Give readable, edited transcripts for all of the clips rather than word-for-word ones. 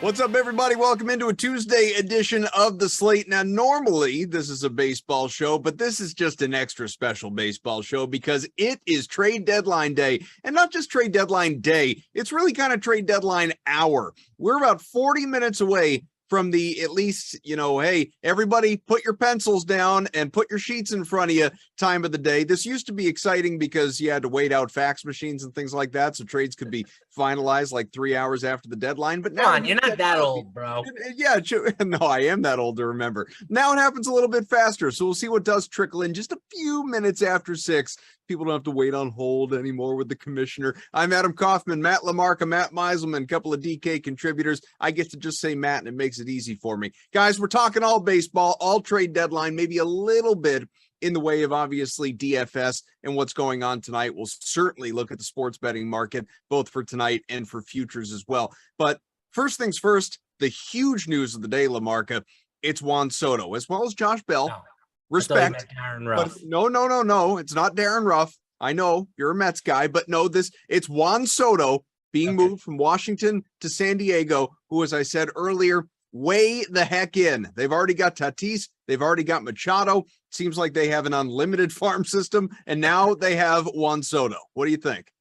What's up, everybody? Welcome into a Tuesday edition of the Slate. Now, normally this is a baseball show, but this is just an extra special baseball show because it is trade deadline day. And not just trade deadline day, it's really kind of trade deadline hour. We're about 40 minutes away from the, at least, hey, everybody put your pencils down and put your sheets in front of you time of the day. This used to be exciting because you had to wait out fax machines and things like that, so trades could be finalized like 3 hours after the deadline. But now, come on, you're not that old, bro. Yeah, no, I am that old to remember. Now it happens a little bit faster, so we'll see what does trickle in just a few minutes after 6. People don't have to wait on hold anymore with the commissioner. I'm Adam Kaufman, Matt LaMarca, Matt Meiselman, a couple of DK contributors. I get to just say Matt, and it makes it easy for me. Guys, we're talking all baseball, all trade deadline, maybe a little bit in the way of obviously DFS and what's going on tonight. We'll certainly look at the sports betting market, both for tonight and for futures as well. But first things first, the huge news of the day, LaMarca, it's Juan Soto, as well as Josh Bell. No, Respect. But no, it's not Darren Ruff. I know you're a Mets guy, but no, it's Juan Soto being moved from Washington to San Diego, who, as I said earlier, way the heck in. They've already got Tatis. They've already got Machado. Seems like they have an unlimited farm system, and now they have Juan Soto. What do you think?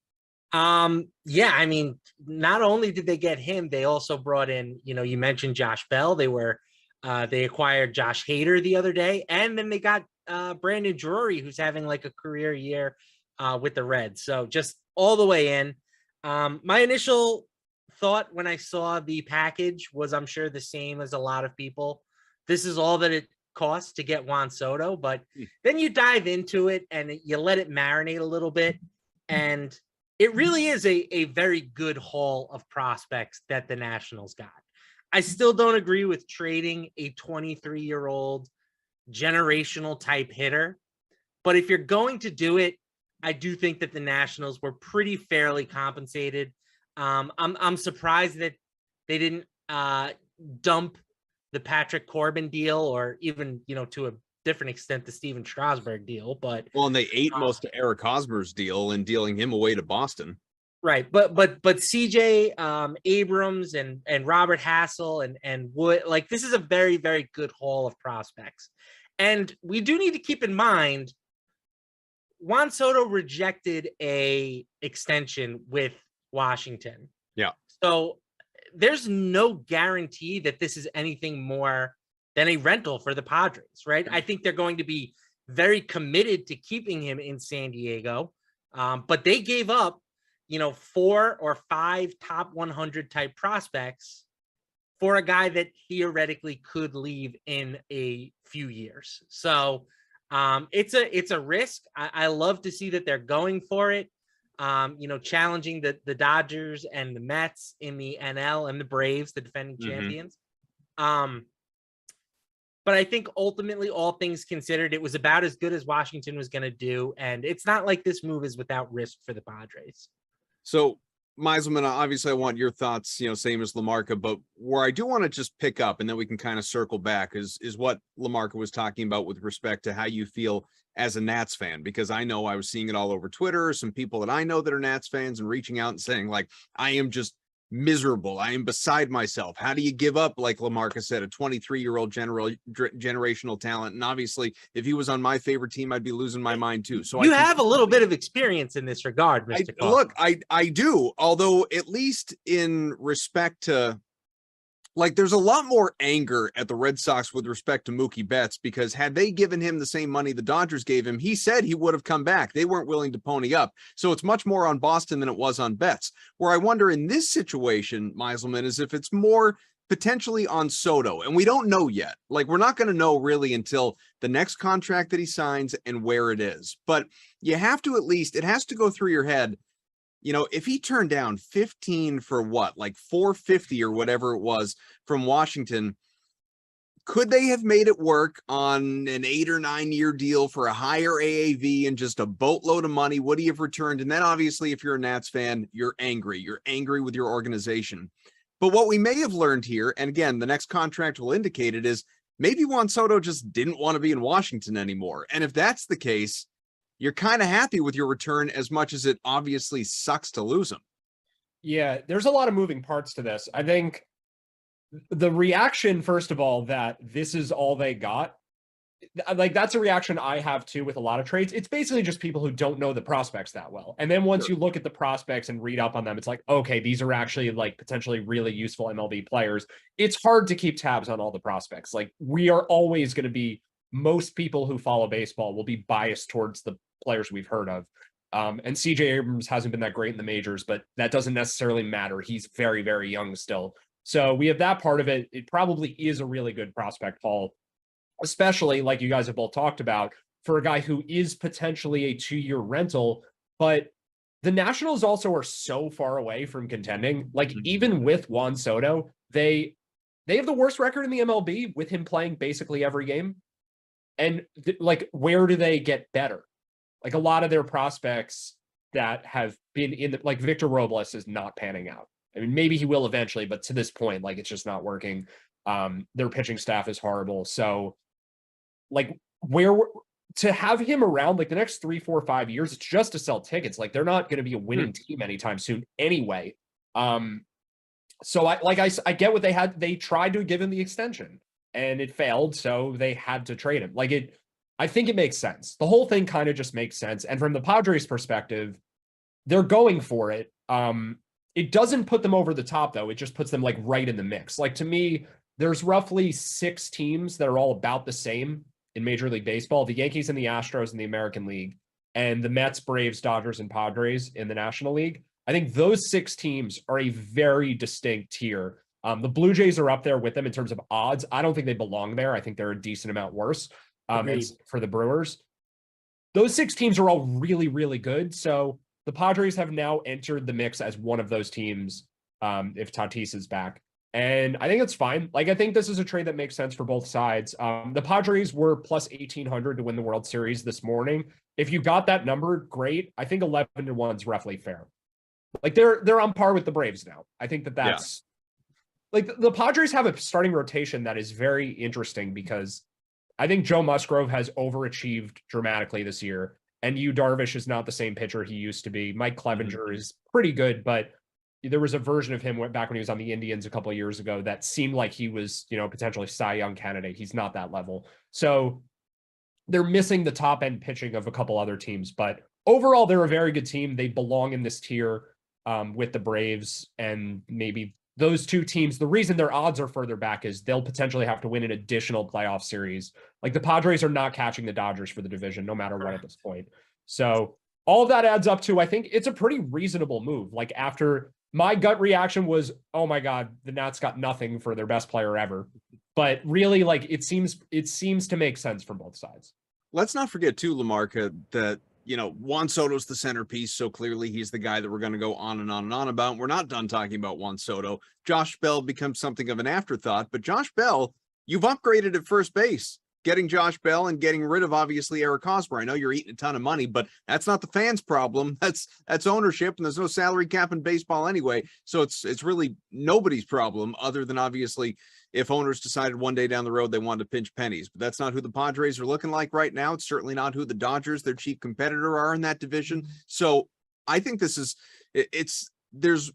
Yeah, I mean, not only did they get him, they also brought in, you mentioned Josh Bell. They acquired Josh Hader the other day, and then they got Brandon Drury, who's having like a career year with the Reds. So just all the way in. My initial thought when I saw the package was, I'm sure the same as a lot of people. This is all that it costs to get Juan Soto, but then you dive into it and you let it marinate a little bit, and it really is a very good haul of prospects that the Nationals got. I still don't agree with trading a 23-year-old generational type hitter, but if you're going to do it, I do think that the Nationals were pretty fairly compensated. I'm surprised that they didn't dump the Patrick Corbin deal, or even, to a different extent, the Steven Strasburg deal. But and they ate most of Eric Hosmer's deal in dealing him away to Boston. Right, but CJ Abrams and Robert Hassel and Wood, like, this is a very, very good haul of prospects. And we do need to keep in mind, Juan Soto rejected a extension with Washington. Yeah. So there's no guarantee that this is anything more than a rental for the Padres, right? I think they're going to be very committed to keeping him in San Diego, but they gave up 4 or 5 top 100 type prospects for a guy that theoretically could leave in a few years. So it's a risk. I love to see that they're going for it. Challenging the Dodgers and the Mets in the NL, and the Braves, the defending champions. But I think ultimately, all things considered, it was about as good as Washington was going to do. And it's not like this move is without risk for the Padres. So, Meiselman, obviously I want your thoughts, same as LaMarca, but where I do want to just pick up, and then we can kind of circle back, is what LaMarca was talking about with respect to how you feel as a Nats fan, because I know I was seeing it all over Twitter, some people that I know that are Nats fans, and reaching out and saying, like, I am just miserable. I am beside myself. How do you give up, like LaMarca said, a 23-year-old generational talent? And obviously, if he was on my favorite team, I'd be losing my mind too. So you have a little bit of experience in this regard, Mr. Look, I do, although at least in respect to, like, there's a lot more anger at the Red Sox with respect to Mookie Betts, because had they given him the same money the Dodgers gave him, he said he would have come back. They weren't willing to pony up. So it's much more on Boston than it was on Betts. Where I wonder in this situation, Meiselman, is if it's more potentially on Soto. And we don't know yet. Like, we're not going to know really until the next contract that he signs and where it is. But you have to, at least, it has to go through your head. If he turned down 15 for what, like 450 or whatever it was from Washington, could they have made it work on an 8 or 9 year deal for a higher AAV and just a boatload of money? Would he have returned? And then obviously, if you're a Nats fan, you're angry. You're angry with your organization. But what we may have learned here, and again, the next contract will indicate it, is maybe Juan Soto just didn't want to be in Washington anymore. And if that's the case, you're kind of happy with your return, as much as it obviously sucks to lose him. Yeah, there's a lot of moving parts to this. I think the reaction, first of all, that this is all they got, like that's a reaction I have too with a lot of trades. It's basically just people who don't know the prospects that well. And then once you look at the prospects and read up on them, it's like, okay, these are actually like potentially really useful MLB players. It's hard to keep tabs on all the prospects. Like we are always going to be, most people who follow baseball will be biased towards the players we've heard of. And CJ Abrams hasn't been that great in the majors, but that doesn't necessarily matter. He's very, very young still. So we have that part of it. It probably is a really good prospect haul, especially like you guys have both talked about, for a guy who is potentially a 2-year rental. But the Nationals also are so far away from contending. Like even with Juan Soto, they have the worst record in the MLB with him playing basically every game. And like, where do they get better? Like a lot of their prospects that have been in the, like Victor Robles is not panning out. I mean, maybe he will eventually, but to this point, like it's just not working. Their pitching staff is horrible. So like where to have him around like the next 3, 4, 5 years, it's just to sell tickets. Like they're not going to be a winning team anytime soon anyway. So I get what they had. They tried to give him the extension and it failed. So they had to trade him. Like I think it makes sense. The whole thing kind of just makes sense. And from the Padres perspective, they're going for it. It doesn't put them over the top though. It just puts them like right in the mix. Like to me, there's roughly 6 teams that are all about the same in Major League Baseball: the Yankees and the Astros in the American League, and the Mets, Braves, Dodgers, and Padres in the National League. I think those 6 teams are a very distinct tier. The Blue Jays are up there with them in terms of odds. I don't think they belong there. I think they're a decent amount worse. And for the Brewers, those 6 teams are all really, really good. So the Padres have now entered the mix as one of those teams if Tatis is back. And I think it's fine. Like, I think this is a trade that makes sense for both sides. The Padres were plus 1,800 to win the World Series this morning. If you got that number, great. I think 11-1 is roughly fair. Like they're on par with the Braves now. I think that's like the Padres have a starting rotation that is very interesting because I think Joe Musgrove has overachieved dramatically this year. And Yu Darvish is not the same pitcher he used to be. Mike Clevenger is pretty good, but there was a version of him back when he was on the Indians a couple of years ago that seemed like he was, potentially Cy Young candidate. He's not that level. So they're missing the top end pitching of a couple other teams, but overall, they're a very good team. They belong in this tier with the Braves and maybe those 2 teams. The reason their odds are further back is they'll potentially have to win an additional playoff series. Like the Padres are not catching the Dodgers for the division, no matter what at this point. So all of that adds up to, I think it's a pretty reasonable move. Like after my gut reaction was, oh my God, the Nats got nothing for their best player ever. But really, like it seems to make sense from both sides. Let's not forget too, Lamarca, that Juan Soto's the centerpiece, so clearly he's the guy that we're going to go on and on and on about. We're not done talking about Juan Soto. Josh Bell becomes something of an afterthought, but Josh Bell, you've upgraded at first base, getting Josh Bell and getting rid of obviously Eric Hosmer. I know you're eating a ton of money, but that's not the fans' problem. That's ownership, and there's no salary cap in baseball anyway. So it's really nobody's problem other than obviously if owners decided one day down the road they wanted to pinch pennies. But that's not who the Padres are looking like right now. It's certainly not who the Dodgers, their chief competitor, are in that division. So I think there's the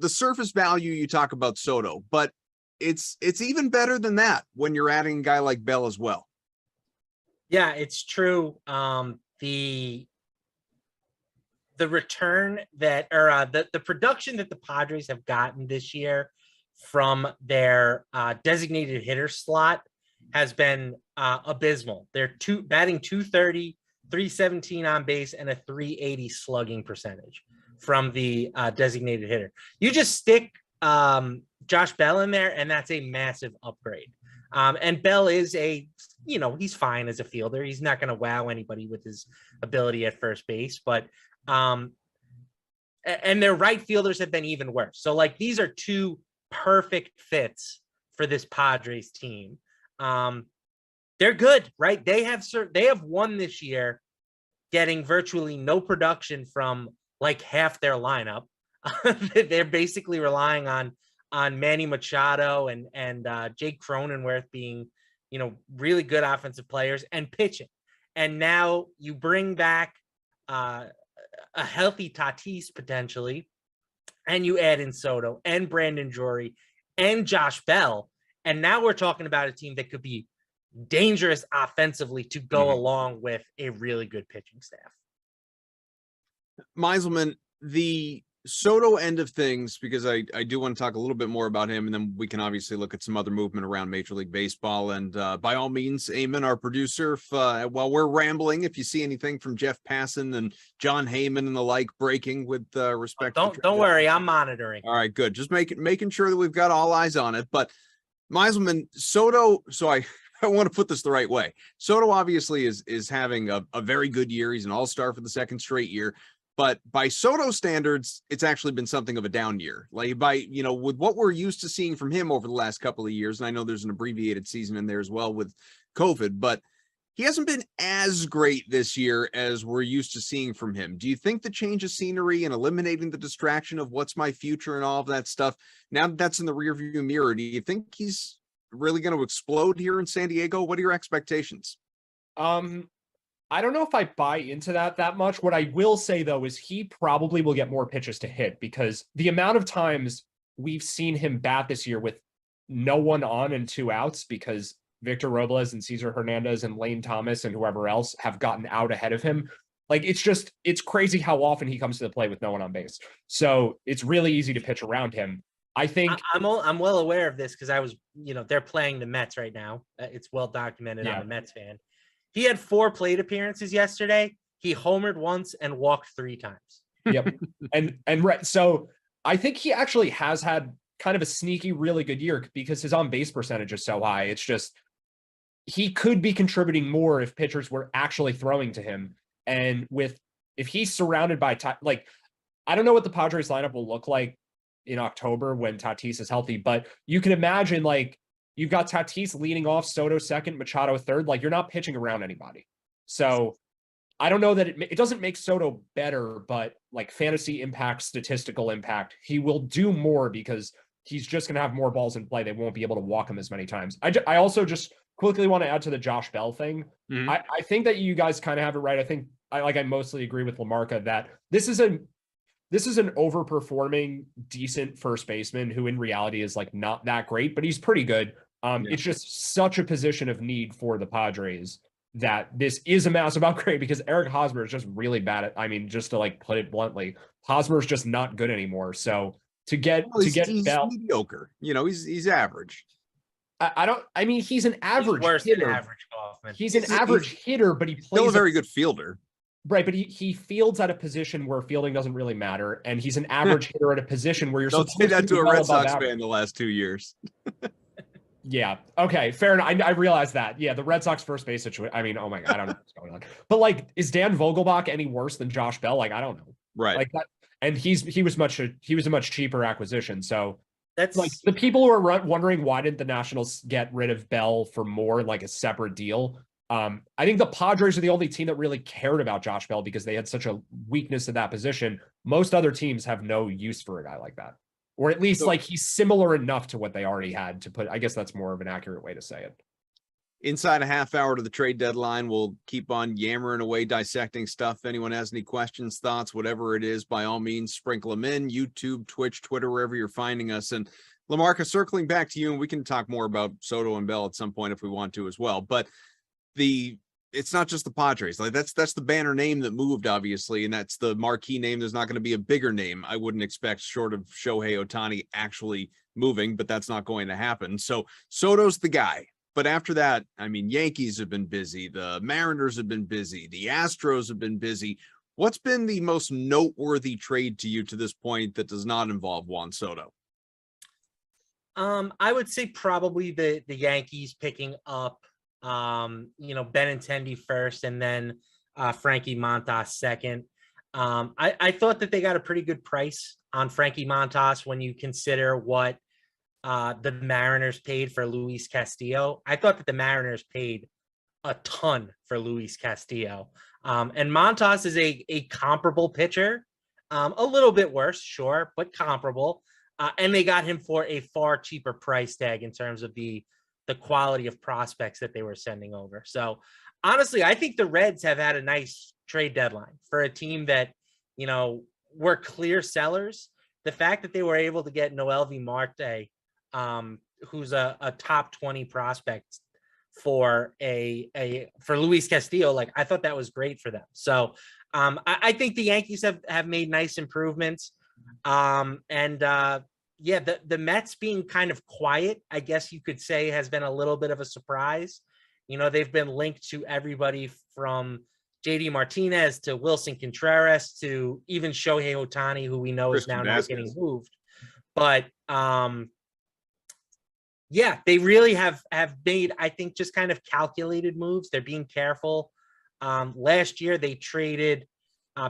surface value you talk about Soto, but it's even better than that when you're adding a guy like Bell as well. Yeah, it's true. The return that, or the production that the Padres have gotten this year from their designated hitter slot has been abysmal. They're batting 230, 317 on base, and a 380 slugging percentage from the designated hitter. You just stick Josh Bell in there, and that's a massive upgrade. And Bell is he's fine as a fielder. He's not going to wow anybody with his ability at first base, but and their right fielders have been even worse. So like these are 2 perfect fits for this Padres team. They're good, right? They have won this year, getting virtually no production from like half their lineup. They're basically relying on Manny Machado and Jake Cronenworth being, really good offensive players and pitching. And now you bring back a healthy Tatis potentially, and you add in Soto and Brandon Drury and Josh Bell. And now we're talking about a team that could be dangerous offensively to go along with a really good pitching staff. Meiselman, the Soto end of things, because I do want to talk a little bit more about him, and then we can obviously look at some other movement around Major League Baseball. And by all means, Eamon, our producer, while we're rambling, if you see anything from Jeff Passan and John Heyman and the like breaking with respect, don't worry, I'm monitoring. All right, good. Just making sure that we've got all eyes on it. But Meiselman, Soto, so I want to put this the right way. Soto obviously is having a very good year. He's an all-star for the second straight year. But by Soto standards, it's actually been something of a down year. Like with what we're used to seeing from him over the last couple of years, and I know there's an abbreviated season in there as well with COVID, but he hasn't been as great this year as we're used to seeing from him. Do you think the change of scenery and eliminating the distraction of what's my future and all of that stuff, now that that's in the rearview mirror, do you think he's really going to explode here in San Diego? What are your expectations? I don't know if I buy into that much. What I will say, though, is he probably will get more pitches to hit, because the amount of times we've seen him bat this year with no one on and 2 outs because Victor Robles and Cesar Hernandez and Lane Thomas and whoever else have gotten out ahead of him. Like, it's crazy how often he comes to the plate with no one on base. So it's really easy to pitch around him. I think I'm well aware of this because I was, they're playing the Mets right now. It's well documented. I'm a Mets fan. He had 4 plate appearances yesterday. He homered once and walked 3 times. Yep. and so I think he actually has had kind of a sneaky, really good year because his on-base percentage is so high. It's just, he could be contributing more if pitchers were actually throwing to him. And if he's surrounded by, I don't know what the Padres lineup will look like in October when Tatis is healthy, but you can imagine, you've got Tatis leading off, Soto second, Machado third. You're not pitching around anybody. So I don't know that it doesn't make Soto better, but fantasy impact, statistical impact, he will do more because he's just going to have more balls in play. They won't be able to walk him as many times. I also just quickly want to add to the Josh Bell thing. Mm-hmm. I think that you guys kind of have it right. I think I mostly agree with Lamarca that this is an overperforming, decent first baseman who in reality is not that great, but he's pretty good. It's just such a position of need for the Padres that this is a massive upgrade because Eric Hosmer is just really bad at, just to put it bluntly, Hosmer is just not good anymore. So he's Bell, mediocre, he's average. He's an average worse hitter. Than average Kaufman. He's an average hitter, but he plays still a very good fielder. Right, but he fields at a position where fielding doesn't really matter, and he's an average hitter at a position where you're Don't supposed say that to a Red Sox fan the last 2 years. Yeah, okay, fair enough. I realize that. Yeah, the Red Sox first base situation. Oh my God, I don't know what's going on. But is Dan Vogelbach any worse than Josh Bell? I don't know. Right. That, and he was a much cheaper acquisition. So that's the people who are wondering why didn't the Nationals get rid of Bell for more, a separate deal. I think the Padres are the only team that really cared about Josh Bell because they had such a weakness at that position. Most other teams have no use for a guy like that, or at least he's similar enough to what they already had to put. I guess that's more of an accurate way to say it. Inside a half hour to the trade deadline, we'll keep on yammering away, dissecting stuff. If anyone has any questions, thoughts, whatever it is, by all means, sprinkle them in. YouTube, Twitch, Twitter, wherever you're finding us. And Lamarca, circling back to you, and we can talk more about Soto and Bell at some point if we want to as well. But it's not just the Padres. That's the banner name that moved, obviously, and that's the marquee name. There's not going to be a bigger name, I wouldn't expect, short of Shohei Ohtani actually moving, but that's not going to happen. So Soto's the guy. But after that, Yankees have been busy. The Mariners have been busy. The Astros have been busy. What's been the most noteworthy trade to you to this point that does not involve Juan Soto? I would say probably the Yankees picking up Benintendi first and then Frankie Montas second. I thought that they got a pretty good price on Frankie Montas when you consider what the Mariners paid for Luis Castillo. I thought that the Mariners paid a ton for Luis Castillo. And Montas is a comparable pitcher, a little bit worse, sure, but comparable. And they got him for a far cheaper price tag in terms of the quality of prospects that they were sending over. So honestly, I think the Reds have had a nice trade deadline for a team that, were clear sellers. The fact that they were able to get Noelvi Marte who's a top 20 prospect for for Luis Castillo. Like, I thought that was great for them. So I think the Yankees have made nice improvements. Yeah, the Mets being kind of quiet, I guess you could say, has been a little bit of a surprise. You know, they've been linked to everybody from JD Martinez to Wilson Contreras to even Shohei Ohtani, who we know is now not getting moved. But yeah, they really have made, I think, just kind of calculated moves. They're being careful. Last year, they traded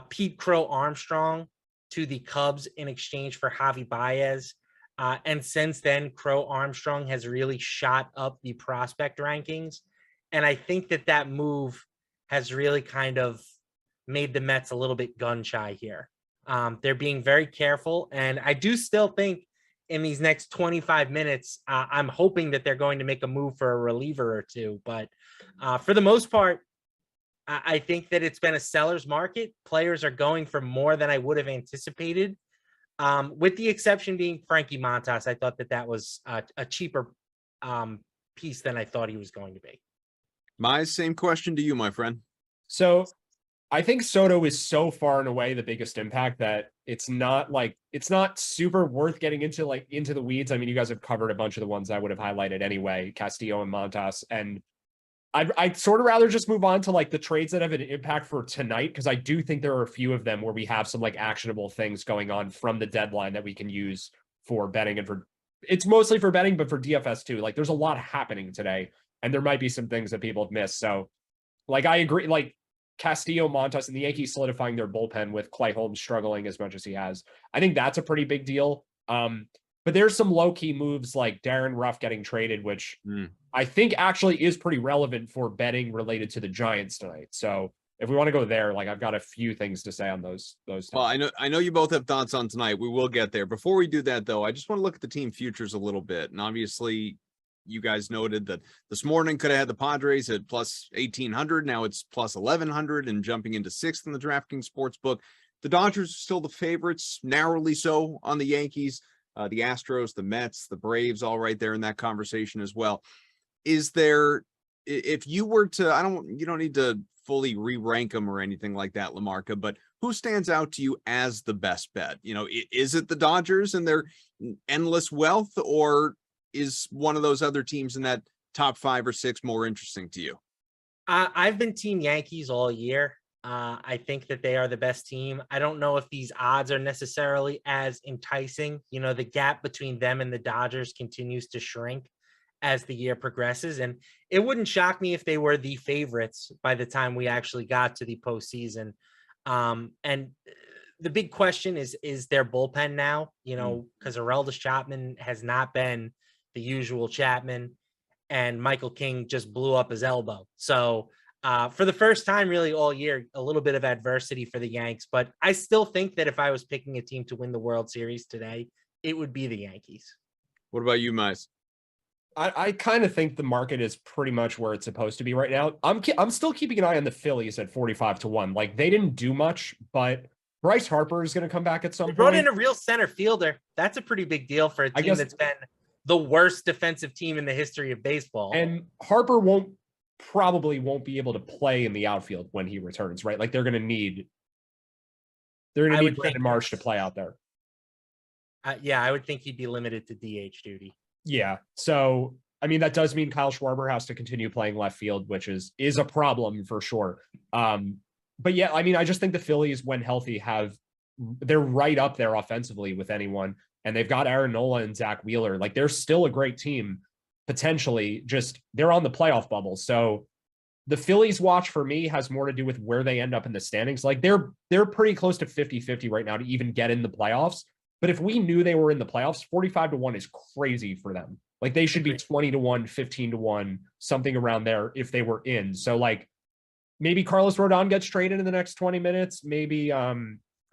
Pete Crow Armstrong to the Cubs in exchange for Javi Baez. And since then, Crow Armstrong has really shot up the prospect rankings. And I think that move has really kind of made the Mets a little bit gun shy here. They're being very careful. And I do still think in these next 25 minutes, I'm hoping that they're going to make a move for a reliever or two. But for the most part, I think that it's been a seller's market. Players are going for more than I would have anticipated, with the exception being Frankie Montas. I thought that was a cheaper piece than I thought he was going to be. My same question to you, my friend. So I think Soto is so far and away the biggest impact that it's not super worth getting into the weeds. I mean, you guys have covered a bunch of the ones I would have highlighted anyway, Castillo and Montas. And I'd sort of rather just move on to like the trades that have an impact for tonight, because I do think there are a few of them where we have some like actionable things going on from the deadline that we can use for betting, and it's mostly for betting, but for DFS too. Like, there's a lot happening today, and there might be some things that people have missed. So like, I agree, like Castillo, Montas, and the Yankees solidifying their bullpen with Clay Holmes struggling as much as he has. I think that's a pretty big deal. But there's some low-key moves like Darren Ruff getting traded, which I think actually is pretty relevant for betting related to the Giants tonight. So if we want to go there, like, I've got a few things to say on those. Well, I know you both have thoughts on tonight. We will get there. Before we do that, though, I just want to look at the team futures a little bit. And obviously, you guys noted that this morning could have had the Padres at plus 1,800. Now it's plus 1,100 and jumping into sixth in the DraftKings Sportsbook. The Dodgers are still the favorites, narrowly so, on the Yankees. The Astros, the Mets, the Braves, all right there in that conversation as well. Is there, if you were to, you don't need to fully re-rank them or anything like that, Lamarca, but who stands out to you as the best bet? You know, is it the Dodgers and their endless wealth, or is one of those other teams in that top 5 or 6 more interesting to you? I've been team Yankees all year. I think that they are the best team. I don't know if these odds are necessarily as enticing. You know, the gap between them and the Dodgers continues to shrink as the year progresses. And it wouldn't shock me if they were the favorites by the time we actually got to the postseason. And the big question is their bullpen now, you know, because Aroldis Chapman has not been the usual Chapman, and Michael King just blew up his elbow. So for the first time really all year, a little bit of adversity for the Yanks, but I still think that if I was picking a team to win the World Series today, it would be the Yankees. What about you, Mize? I kind of think the market is pretty much where it's supposed to be right now. I'm still keeping an eye on the Phillies at 45-1. Like, they didn't do much, but Bryce Harper is going to come back at some point. Brought in a real center fielder. That's a pretty big deal for a team that's been the worst defensive team in the history of baseball. And Harper probably won't be able to play in the outfield when he returns, right? Like, they're going to need Brandon Marsh to play out there. Yeah, I would think he'd be limited to DH duty. Yeah. So, I mean, that does mean Kyle Schwarber has to continue playing left field, which is a problem for sure. But yeah, I mean, I just think the Phillies, when healthy, they're right up there offensively with anyone. And they've got Aaron Nola and Zach Wheeler. Like, they're still a great team, potentially. Just, they're on the playoff bubble. So the Phillies watch for me has more to do with where they end up in the standings. Like, they're pretty close to 50-50 right now to even get in the playoffs. But if we knew they were in the playoffs, 45-1 is crazy for them. Like, they should be 20-1, 15-1, something around there if they were in. So, like, maybe Carlos Rodon gets traded in the next 20 minutes. Maybe, I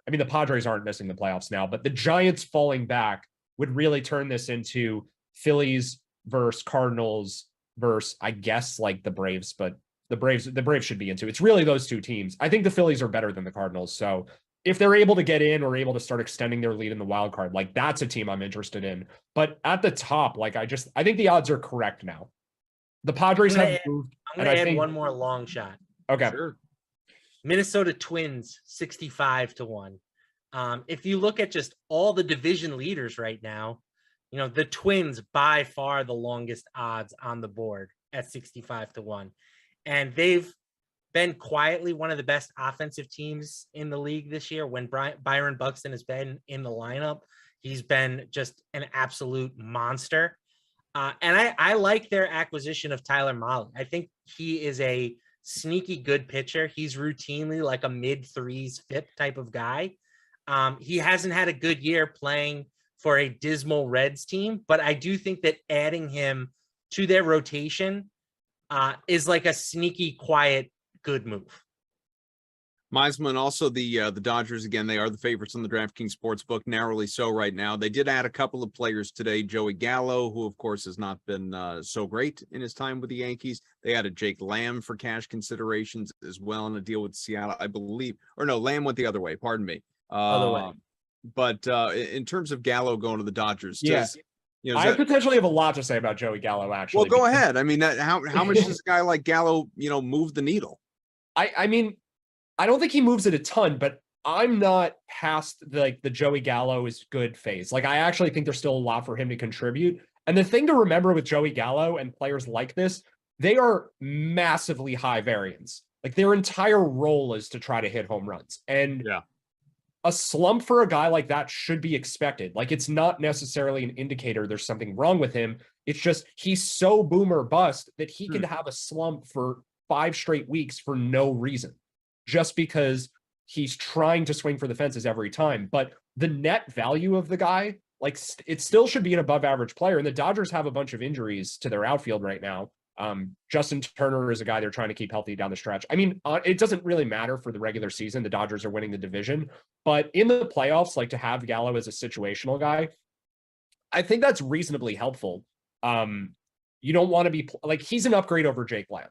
mean, the Padres aren't missing the playoffs now, but the Giants falling back would really turn this into Phillies versus Cardinals versus, I guess, like the Braves, but the Braves should be into. It's really those two teams. I think the Phillies are better than the Cardinals. So if they're able to get in or able to start extending their lead in the wild card, like that's a team I'm interested in. But at the top, like I think the odds are correct now. The Padres have moved. I'm going to add one more long shot. Okay. Sure. Minnesota Twins, 65-1. If you look at just all the division leaders right now, the Twins by far the longest odds on the board at 65-1. And they've been quietly one of the best offensive teams in the league this year. When Byron Buxton has been in the lineup, he's been just an absolute monster. And I like their acquisition of Tyler Mahle. I think he is a sneaky good pitcher. He's routinely like a mid-threes FIP type of guy. He hasn't had a good year playing for a dismal Reds team, but I do think that adding him to their rotation is like a sneaky, quiet, good move. Meisman, also the Dodgers, again, they are the favorites on the DraftKings Sportsbook, narrowly so right now. They did add a couple of players today. Joey Gallo, who, of course, has not been so great in his time with the Yankees. They added Jake Lamb for cash considerations as well in a deal with Seattle, I believe. Or no, Lamb went the other way. Pardon me. Other way. But in terms of Gallo going to the Dodgers, I potentially have a lot to say about Joey Gallo, actually. Well, go ahead. I mean, how much does a guy like Gallo, move the needle? I mean, I don't think he moves it a ton, but I'm not past the Joey Gallo is good phase. Like, I actually think there's still a lot for him to contribute. And the thing to remember with Joey Gallo and players like this, they are massively high variance. Like, their entire role is to try to hit home runs. And a slump for a guy like that should be expected. Like, it's not necessarily an indicator there's something wrong with him. It's just he's so boom or bust that he could have a slump for 5 straight weeks for no reason, just because he's trying to swing for the fences every time. But the net value of the guy, like, it still should be an above average player. And the Dodgers have a bunch of injuries to their outfield right now. Justin Turner is a guy they're trying to keep healthy down the stretch. I mean, it doesn't really matter for the regular season. The Dodgers are winning the division, but in the playoffs, like, to have Gallo as a situational guy, I think that's reasonably helpful. You don't want to be like, he's an upgrade over Jake Lamb.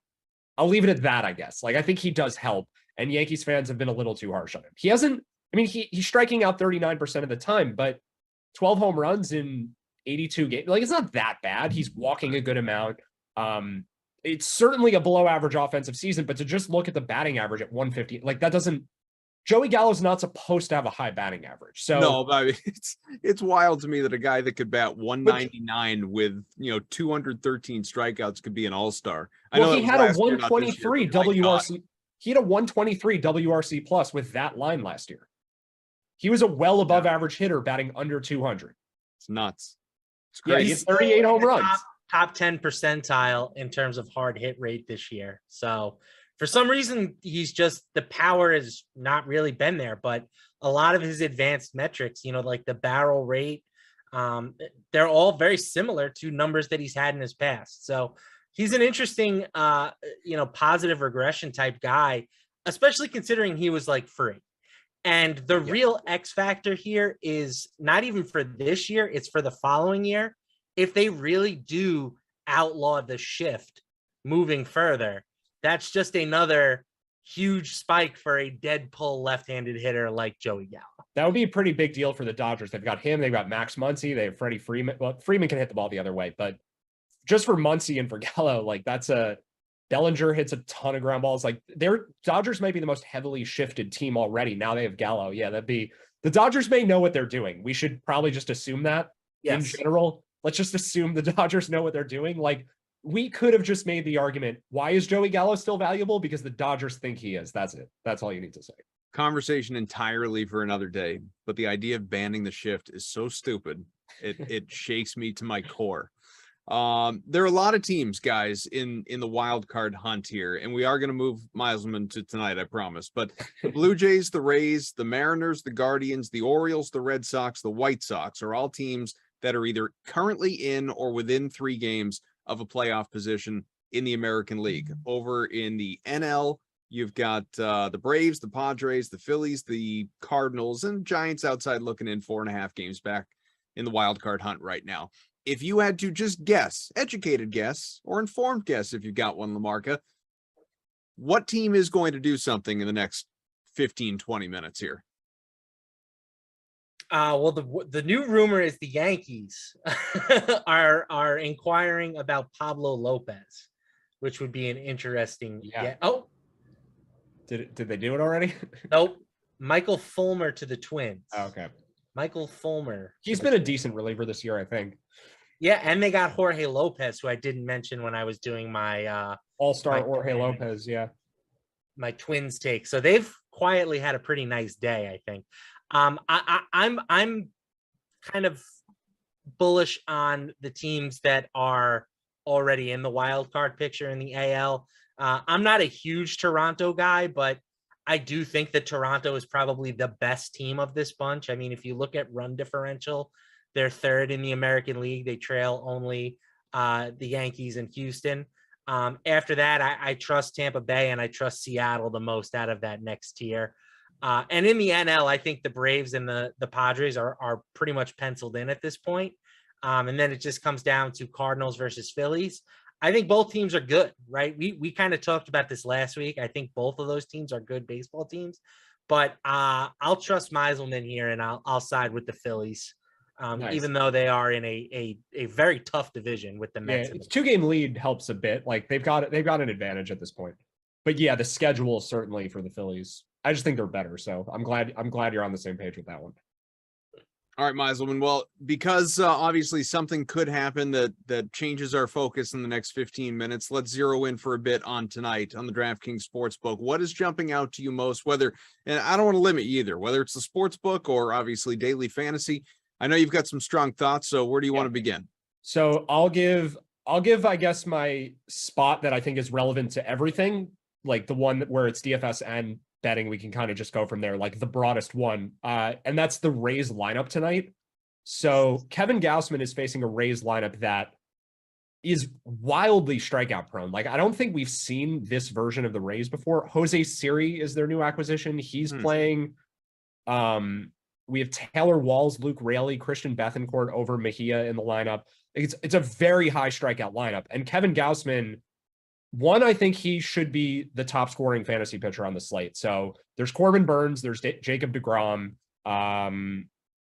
I'll leave it at that, I guess. Like, I think he does help, and Yankees fans have been a little too harsh on him. He hasn't, I mean, he's striking out 39% of the time, but 12 home runs in 82 games, like, it's not that bad. He's walking a good amount. It's certainly a below average offensive season, but to just look at the batting average at 150, like, that doesn't, Joey Gallo's not supposed to have a high batting average. So no, but I mean, it's wild to me that a guy that could bat 199 with 213 strikeouts could be an all-star. Well, he had a 123 WRC. He had a 123 WRC plus with that line last year. He was a well above average hitter batting under 200. It's nuts. It's great. great. He had 38 home runs. Top 10 percentile in terms of hard hit rate this year. So for some reason, he's just, the power has not really been there, but a lot of his advanced metrics, like the barrel rate, they're all very similar to numbers that he's had in his past. So he's an interesting, positive regression type guy, especially considering he was like free. And the real X factor here is not even for this year, it's for the following year. If they really do outlaw the shift moving further, that's just another huge spike for a dead pull left-handed hitter like Joey Gallo. That would be a pretty big deal for the Dodgers. They've got him, they've got Max Muncy, they have Freddie Freeman. Well, Freeman can hit the ball the other way, but just for Muncy and for Gallo, like, Bellinger hits a ton of ground balls. Like, their Dodgers might be the most heavily shifted team already. Now they have Gallo. Yeah, the Dodgers may know what they're doing. We should probably just assume that in general. Let's just assume the Dodgers know what they're doing. Like, we could have just made the argument, why is Joey Gallo still valuable? Because the Dodgers think he is. That's it. That's all you need to say. Conversation entirely for another day, but the idea of banning the shift is so stupid. It shakes me to my core. There are a lot of teams, guys, in the wild card hunt here, and we are going to move Meisman to tonight, I promise. But the Blue Jays, the Rays, the Mariners, the Guardians, the Orioles, the Red Sox, the White Sox are all teams that are either currently in or within 3 games of a playoff position in the American League. Over in the NL, you've got the Braves, the Padres, the Phillies, the Cardinals, and Giants outside looking in 4.5 games back in the wild card hunt right now. If you had to just guess, educated guess, or informed guess if you've got one, LaMarca, what team is going to do something in the next 15, 20 minutes here? Well, the new rumor is the Yankees are inquiring about Pablo Lopez, which would be an interesting. Yeah. Oh, Did they do it already? nope. Michael Fulmer to the Twins. Oh, okay. Michael Fulmer. He's been a decent reliever this year, I think. Yeah, and they got Jorge Lopez, who I didn't mention when I was doing my All-star Jorge Lopez, yeah. My Twins take. So they've quietly had a pretty nice day, I think. I'm kind of bullish on the teams that are already in the wild card picture in the AL. I'm not a huge Toronto guy, but I do think that Toronto is probably the best team of this bunch. I mean, if you look at run differential, they're third in the American League. They trail only the Yankees and Houston. After that, I trust Tampa Bay and I trust Seattle the most out of that next tier. And in the NL, I think the Braves and the Padres are pretty much penciled in at this point. And then it just comes down to Cardinals versus Phillies. I think both teams are good, right? We kind of talked about this last week. I think both of those teams are good baseball teams, but I'll trust Meiselman here and I'll side with the Phillies. Nice. Even though they are in a very tough division with the Mets. Yeah, it's 2-game lead helps a bit. Like they've got an advantage at this point. But yeah, the schedule certainly for the Phillies. I just think they're better. So I'm glad you're on the same page with that one. All right, Meiselman. Well, because obviously something could happen that changes our focus in the next 15 minutes, let's zero in for a bit on tonight on the DraftKings Sportsbook. What is jumping out to you most? Whether, and I don't want to limit you either, whether it's the sportsbook or obviously daily fantasy. I know you've got some strong thoughts, so where do you want to begin? So I'll give, I guess, my spot that I think is relevant to everything, like the one where it's DFS and betting. We can kind of just go from there, like the broadest one. And that's the Rays lineup tonight. So Kevin Gausman is facing a Rays lineup that is wildly strikeout prone. Like, I don't think we've seen this version of the Rays before. Jose Siri is their new acquisition. He's playing. We have Taylor Walls, Luke Raley, Christian Bethancourt over Mejia in the lineup. It's a very high strikeout lineup. And Kevin Gausman, I think he should be the top scoring fantasy pitcher on the slate. So there's Corbin Burns, there's Jacob deGrom,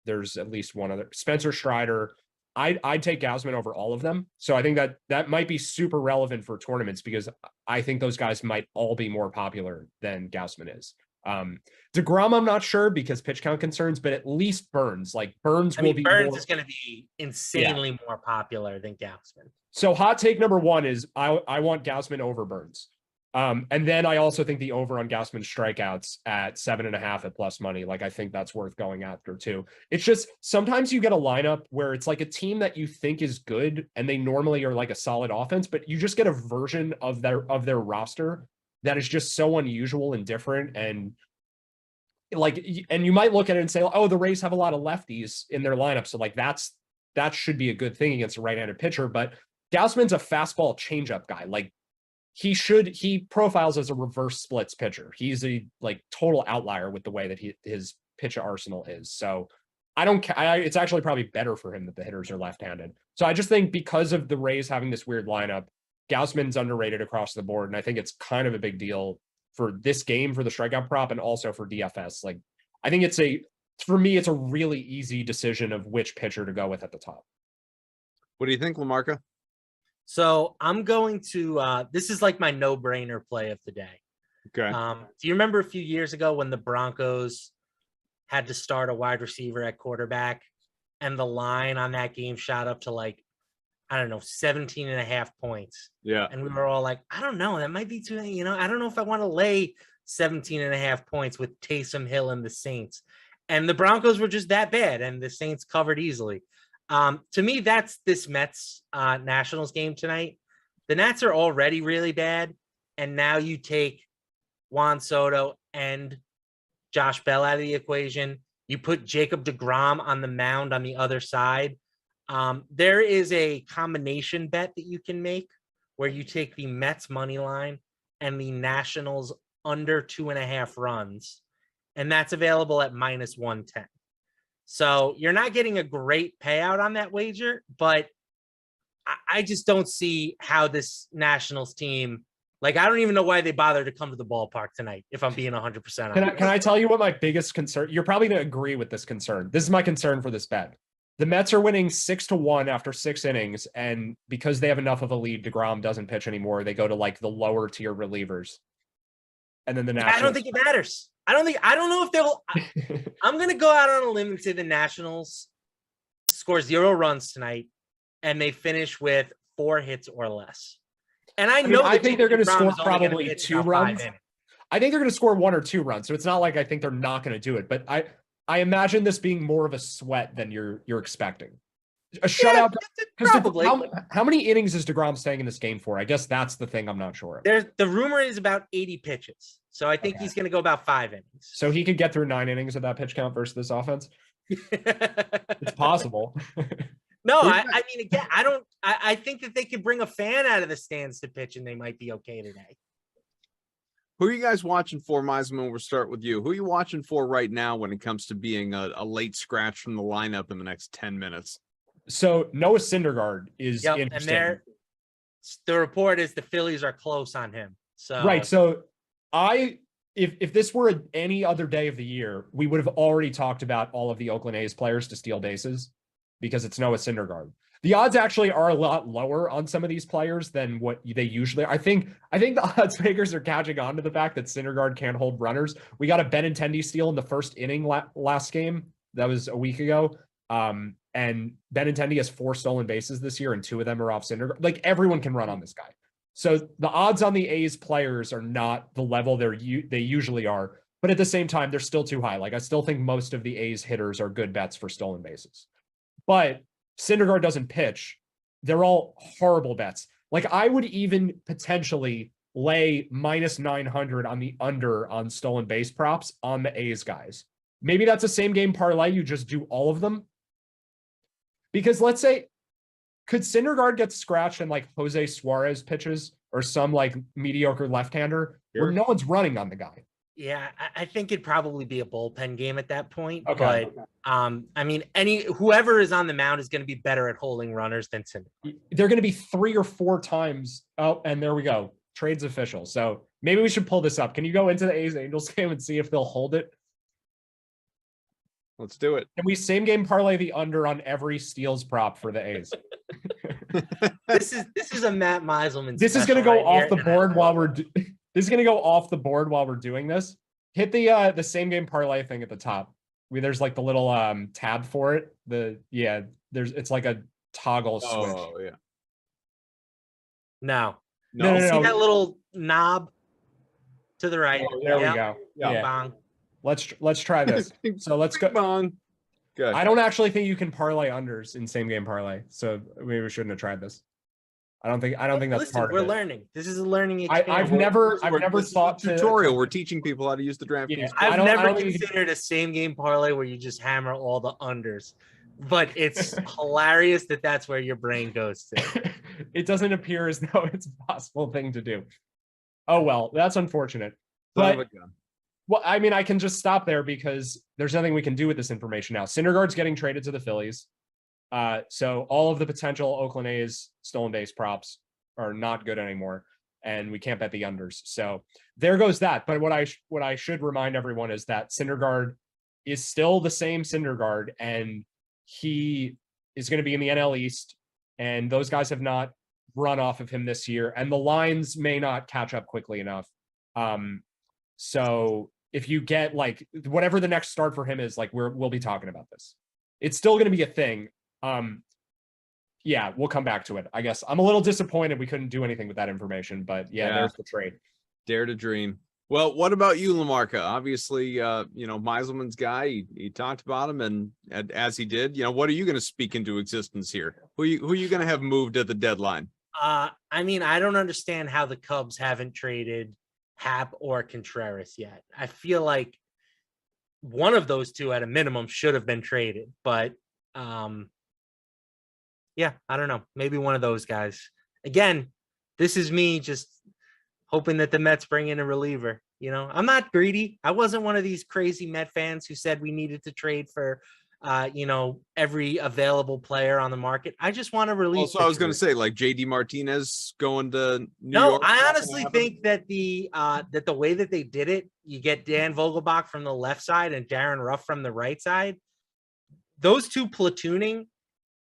there's at least one other, Spencer Strider. I'd take Gausman over all of them. So I think that might be super relevant for tournaments because I think those guys might all be more popular than Gausman is. DeGrom, I'm not sure because pitch count concerns, but at least Burns. Like Burns will be. Burns is going to be insanely more popular than Gausman. So hot take number one is I want Gausman over Burns. And then I also think the over on Gausman's strikeouts at 7.5 at plus money. Like I think that's worth going after too. It's just sometimes you get a lineup where it's like a team that you think is good and they normally are like a solid offense, but you just get a version of their roster that is just so unusual and different. And you might look at it and say, oh, the Rays have a lot of lefties in their lineup. So like that should be a good thing against a right-handed pitcher. But Gausman's a fastball changeup guy. Like he profiles as a reverse splits pitcher. He's a total outlier with the way that his pitch arsenal is. So it's actually probably better for him that the hitters are left-handed. So I just think because of the Rays having this weird lineup, Gausman's underrated across the board. And I think it's kind of a big deal for this game, for the strikeout prop, and also for DFS. Like, I think for me, it's a really easy decision of which pitcher to go with at the top. What do you think, LaMarca? So I'm going to, this is like my no-brainer play of the day. Okay. Do you remember a few years ago when the Broncos had to start a wide receiver at quarterback and the line on that game shot up to 17.5 points. Yeah. And we were all like, I don't know, that might be too, I don't know if I want to lay 17.5 points with Taysom Hill and the Saints. And the Broncos were just that bad and the Saints covered easily. To me, that's this Mets Nationals game tonight. The Nats are already really bad. And now you take Juan Soto and Josh Bell out of the equation. You put Jacob deGrom on the mound on the other side. There is a combination bet that you can make where you take the Mets money line and the Nationals under 2.5 runs, and that's available at -110. So you're not getting a great payout on that wager, but I just don't see how this Nationals team Like, I don't even know why they bothered to come to the ballpark tonight, if I'm being 100% honest. Can I tell you what my biggest concern? You're probably going to agree with this concern. This is my concern for this bet. The Mets are winning 6-1 after 6 innings, and because they have enough of a lead, DeGrom doesn't pitch anymore. They go to like the lower tier relievers, and then the Nationals. I don't think it matters. I don't know if they'll. I'm going to go out on a limb and say the Nationals score 0 runs tonight, and they finish with 4 hits or less. And I think they're going to score probably 2 runs. I think they're going to score 1 or 2 runs. So it's not like I think they're not going to do it, but I imagine this being more of a sweat than you're expecting. A shutout. Probably. How many innings is DeGrom staying in this game for? I guess that's the thing I'm not sure of. The rumor is about 80 pitches. So I think he's going to go about 5 innings. So he could get through 9 innings of that pitch count versus this offense? It's possible. No, I mean, again, I think that they could bring a fan out of the stands to pitch and they might be okay today. Who are you guys watching for, Meisman? We'll start with you. Who are you watching for right now when it comes to being a late scratch from the lineup in the next 10 minutes? So Noah Syndergaard is interesting. And the report is the Phillies are close on him. So right. So if this were any other day of the year, we would have already talked about all of the Oakland A's players to steal bases because it's Noah Syndergaard. The odds actually are a lot lower on some of these players than what they usually are. I think the odds makers are catching on to the fact that Syndergaard can't hold runners. We got a Benintendi steal in the first inning last game. That was a week ago. And Benintendi has 4 stolen bases this year, and 2 of them are off Syndergaard. Like, everyone can run on this guy. So the odds on the A's players are not the level they usually are. But at the same time, they're still too high. Like, I still think most of the A's hitters are good bets for stolen bases. But Syndergaard doesn't pitch. They're all horrible bets. Like, I would even potentially lay -900 on the under on stolen base props on the A's guys. Maybe that's a same game parlay. You just do all of them. Because let's say, could Syndergaard get scratched and like Jose Suarez pitches or some like mediocre left-hander where no one's running on the guy? Yeah, I think it'd probably be a bullpen game at that point. Okay. But I mean, whoever is on the mound is going to be better at holding runners than Syndergaard. They're going to be 3 or 4 times. Oh, and there we go. Trade's official. So maybe we should pull this up. Can you go into the A's Angels game and see if they'll hold it? Let's do it. Can we same game parlay the under on every steals prop for the A's? This is a Matt Meiselman. This is going to go off the board while we're. This is going to go off the board while we're doing this. Hit the same game parlay thing at the top. There's like the little tab for it. It's like a toggle switch. Oh yeah. No. No. See that little knob to the right? Oh, there we go. Yeah. Bang. Let's try this. So let's go. Bong. Good. I don't actually think you can parlay unders in same game parlay. So maybe we shouldn't have tried this. I don't think that's part of it. We're learning. This is a learning experience. I've never thought tutorial. We're teaching people how to use the DraftKings. Yeah, I've never considered a same game parlay where you just hammer all the unders, but it's hilarious that that's where your brain goes to. It doesn't appear as though it's a possible thing to do. Oh well, that's unfortunate. But well, I mean, I can just stop there because there's nothing we can do with this information now. Syndergaard's getting traded to the Phillies. So all of the potential Oakland A's stolen base props are not good anymore, and we can't bet the unders. So there goes that. But what I should remind everyone is that Syndergaard is still the same Syndergaard, and he is going to be in the NL East, and those guys have not run off of him this year, and the lines may not catch up quickly enough. So if you get like whatever the next start for him is, like we'll be talking about this. It's still going to be a thing. Yeah, we'll come back to it. I guess I'm a little disappointed we couldn't do anything with that information, but yeah. There's the trade. Dare to dream. Well, what about you, Lamarca? Obviously, Meiselman's guy, he talked about him, and as he did, what are you going to speak into existence here? Who are you going to have moved at the deadline? I mean, I don't understand how the Cubs haven't traded Happ or Contreras yet. I feel like one of those two at a minimum should have been traded, but yeah, I don't know. Maybe one of those guys. Again, this is me just hoping that the Mets bring in a reliever. I'm not greedy. I wasn't one of these crazy Met fans who said we needed to trade for every available player on the market. I just want to release. Also, I was going to say, like JD Martinez going to New No, York. I honestly think that the way that they did it, you get Dan Vogelbach from the left side and Darren Ruff from the right side. Those two platooning,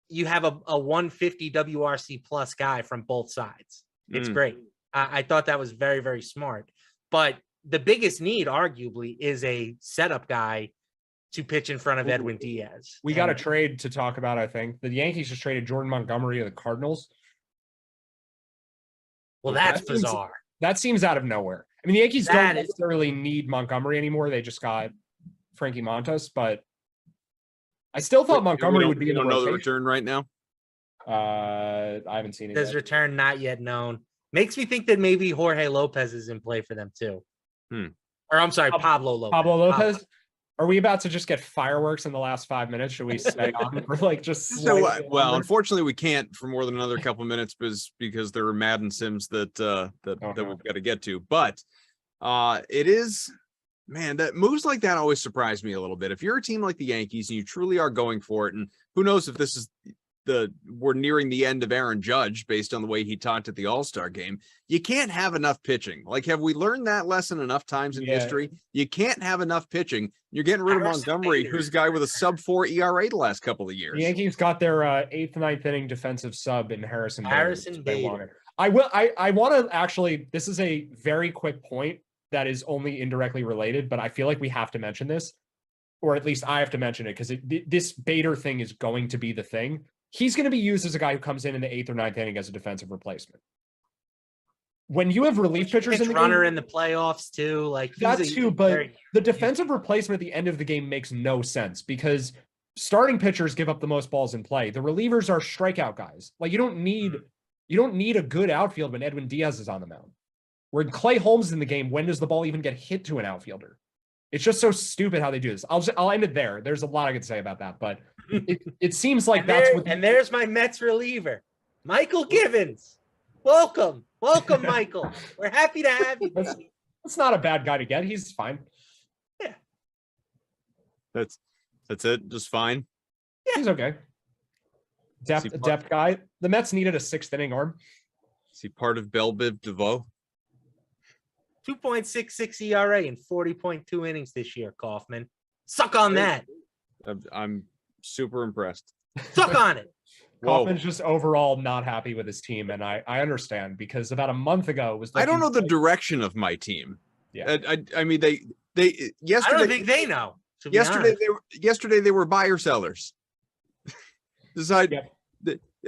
you have a 150 WRC plus guy from both sides. It's great. I thought that was very, very smart. But the biggest need, arguably, is a setup guy to pitch in front of Edwin Diaz. We got a trade to talk about, I think. The Yankees just traded Jordan Montgomery to the Cardinals. Well, that's bizarre. That seems out of nowhere. I mean, the Yankees don't necessarily need Montgomery anymore. They just got Frankie Montas, but I still thought Montgomery would be in the rotation. Know the return right now? I haven't seen it His return not yet known. Makes me think that maybe Jorge Lopez is in play for them too. Or I'm sorry, Pablo Lopez. Pablo Lopez? Are we about to just get fireworks in the last 5 minutes? Should we stay on for like just well, unfortunately we can't for more than another couple minutes because there are Madden sims that we've got to get to. But it is, man, that moves like that always surprise me a little bit. If you're a team like the Yankees and you truly are going for it, and who knows if this is we're nearing the end of Aaron Judge based on the way he talked at the All-Star game. You can't have enough pitching. Like, have we learned that lesson enough times in history? You can't have enough pitching. You're getting rid of Montgomery, who's a guy with a sub-4 ERA the last couple of years. The Yankees got their 8th, 9th inning defensive sub in Harrison Bader. I want to actually, this is a very quick point that is only indirectly related, but I feel like we have to mention this, or at least I have to mention it, because this Bader thing is going to be the thing. He's going to be used as a guy who comes in the 8th or 9th inning as a defensive replacement. When you have relief pitchers in the runner game, in the playoffs too, like that too, but the defensive replacement at the end of the game makes no sense because starting pitchers give up the most balls in play. The relievers are strikeout guys. Like you don't need a good outfield when Edwin Diaz is on the mound. When Clay Holmes is in the game, when does the ball even get hit to an outfielder? It's just so stupid how they do this. I'll end it there. There's a lot I could say about that, but it seems like and there's my Mets reliever, Michael Gibbons. Welcome, Michael. We're happy to have you. That's not a bad guy to get. He's fine. Yeah, that's it. Just fine. Yeah. He's okay. Depth guy. The Mets needed a 6th inning arm. Is he part of Belle Biv DeVoe? 2.66 ERA in 40.2 innings this year, Kaufman. Suck on that. I'm super impressed. Suck on it. Kaufman's just overall not happy with his team, and I understand because about a month ago was. I don't know the direction of my team. Yeah, I mean they yesterday. I don't think they know. Yesterday they were buyer sellers.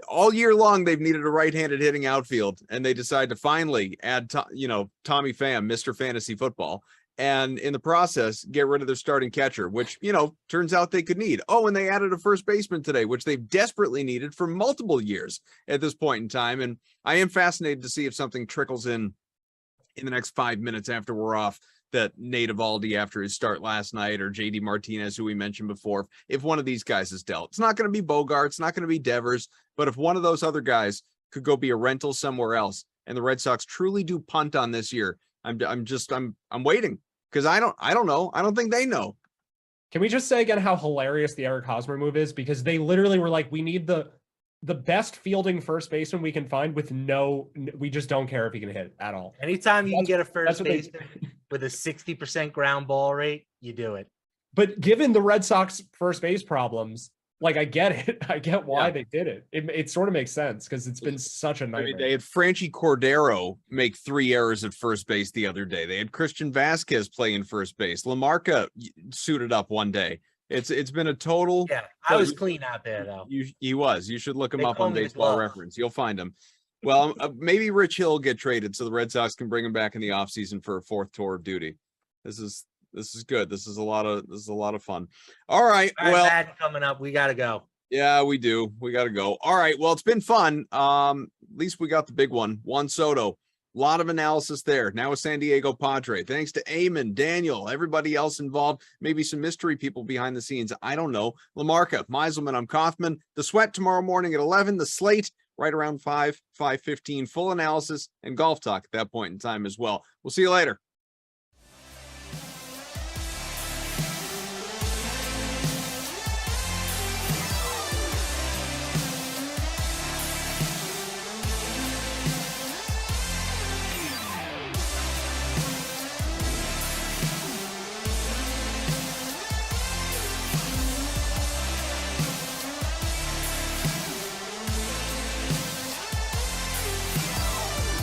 All year long they've needed a right-handed hitting outfield, and they decide to finally add Tommy Pham, Mr. Fantasy Football, and in the process get rid of their starting catcher, which turns out they could need. Oh, and they added a first baseman today, which they've desperately needed for multiple years at this point in time. And I am fascinated to see if something trickles in the next 5 minutes after we're off, that Nate Eovaldi after his start last night, or JD Martinez, who we mentioned before, if one of these guys is dealt. It's not going to be Bogart, it's not going to be Devers, but if one of those other guys could go be a rental somewhere else, and the Red Sox truly do punt on this year, I'm waiting, because I don't know. I don't think they know. Can we just say again how hilarious the Eric Hosmer move is? Because they literally were like, we need the best fielding first baseman we can find we just don't care if he can hit at all. Anytime you can get a first baseman with a 60% ground ball rate, you do it. But given the Red Sox first base problems, like I get it. I get why they did it. It sort of makes sense because it's been such a nightmare. I mean, they had Franchi Cordero make 3 errors at first base the other day. They had Christian Vasquez play in first base. LaMarca suited up one day. It's been a total. Yeah, I was clean out there though. He was. You should look him up on Baseball Reference. You'll find him. Well, maybe Rich Hill will get traded so the Red Sox can bring him back in the offseason for a 4th tour of duty. This is good. This is a lot of fun. All right. Well, coming up. We got to go. Yeah, we do. We got to go. All right. Well, it's been fun. At least we got the big one. Juan Soto. A lot of analysis there. Now a San Diego Padre. Thanks to Eamon, Daniel, everybody else involved. Maybe some mystery people behind the scenes. I don't know. LaMarca, Meiselman, I'm Kaufman. The Sweat tomorrow morning at 11. The Slate right around 5:15. Full analysis and golf talk at that point in time as well. We'll see you later.